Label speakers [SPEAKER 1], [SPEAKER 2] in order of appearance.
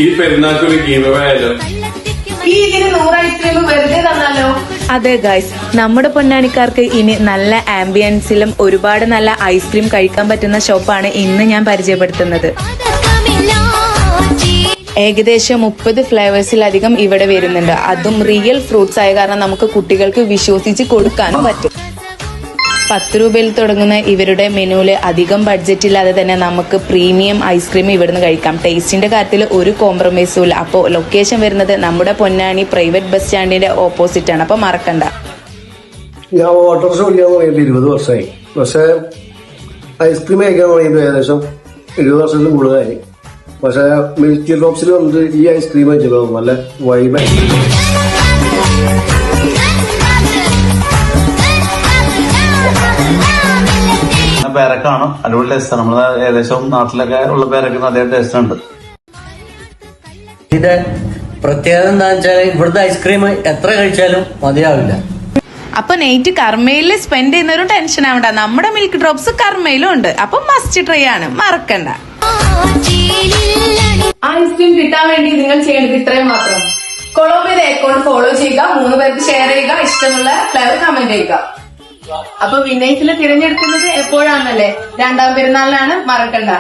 [SPEAKER 1] ഈ പെരുന്നാൾക്കൊരു ഗീവ് ആയാലോ?
[SPEAKER 2] ഈ ഇതിന് 100 ഐസ്ക്രീം വെറുതെ തന്നാലോ?
[SPEAKER 3] അതെ ഗൈസ്, നമ്മുടെ പൊന്നാനിക്കാർക്ക് ഇനി നല്ല ആംബിയൻസിലും ഒരുപാട് നല്ല ഐസ്ക്രീം കഴിക്കാൻ പറ്റുന്ന ഷോപ്പാണ് ഇന്ന് ഞാൻ പരിചയപ്പെടുത്തുന്നത്. ഏകദേശം 30 ഫ്ലേവേഴ്സിലധികം ഇവിടെ വരുന്നുണ്ട്. അതും റിയൽ ഫ്രൂട്ട്സ് ആയ കാരണം നമുക്ക് കുട്ടികൾക്ക് വിശ്വസിച്ച് കൊടുക്കാനും പറ്റും. 10 രൂപയിൽ തുടങ്ങുന്ന ഇവരുടെ മെനുവില് അധികം ബഡ്ജറ്റ് ഇല്ലാതെ തന്നെ നമുക്ക് പ്രീമിയം ഐസ്ക്രീം ഇവിടുന്ന് കഴിക്കാം. ടേസ്റ്റിന്റെ കാര്യത്തിൽ ഒരു കോംപ്രമൈസും ഇല്ല. അപ്പോൾ ലൊക്കേഷൻ വരുന്നത് നമ്മുടെ പൊന്നാനി പ്രൈവറ്റ് ബസ് സ്റ്റാൻഡിന്റെ ഓപ്പോസിറ്റ് ആണ്. അപ്പൊ മറക്കണ്ട.
[SPEAKER 4] ഞാൻ ഓട്ടോറിക്ഷ ഓടിക്കാൻ തുടങ്ങിയിട്ട് 20 വർഷമായി. പക്ഷെ ഐസ്ക്രീം കഴിക്കാൻ തുടങ്ങിയിട്ട് ഏകദേശം 20 വർഷത്തിൽ കൂടുതലായി. പക്ഷെ മിൽക്കി ഡ്രോപ്സിൽ വന്നിട്ട് ഈ ഐസ്ക്രീം കഴിച്ചപ്പോ നല്ല വൈബായി.
[SPEAKER 5] പേരക്കാണ് അടിപൊളി ടേസ്റ്റാണ്. നമ്മള് ഏകദേശം നാട്ടിലൊക്കെ ഉള്ള പേരക്കുന്ന അതേ ടേസ്റ്റ് ഉണ്ട്.
[SPEAKER 6] ഇത് പ്രത്യേകത എന്താ വെച്ചാൽ ഇവിടുത്തെ ഐസ്ക്രീം എത്ര കഴിച്ചാലും മതിയാവില്ല.
[SPEAKER 3] അപ്പൊ നൈറ്റ് കർമ്മയിൽ സ്പെൻഡ് ചെയ്യുന്നവരും ടെൻഷൻ ആവണ്ട. നമ്മുടെ മിൽക്ക് ഡ്രോപ്സ് കർമ്മയിലും ഉണ്ട്. അപ്പൊ മസ്റ്റ് ട്രൈ ആണ്, മറക്കണ്ട.
[SPEAKER 2] ഐസ്ക്രീം കിട്ടാൻ വേണ്ടി നിങ്ങൾ ചെയ്യേണ്ടത് ഇത്രയും മാത്രം. കൊളംബിയയുടെ അക്കൗണ്ട് ഫോളോ ചെയ്യുക, 3 പേർക്ക് ഷെയർ ചെയ്യുക, ഇഷ്ടമുള്ള ഫ്ലേവർ കമന്റ് ചെയ്യുക. അപ്പൊ വിനേഴ്സിലെ തിരഞ്ഞെടുക്കുന്നത് എപ്പോഴാണല്ലേ? 2ാം പെരുന്നാളിനാണ്, മറക്കണ്ട.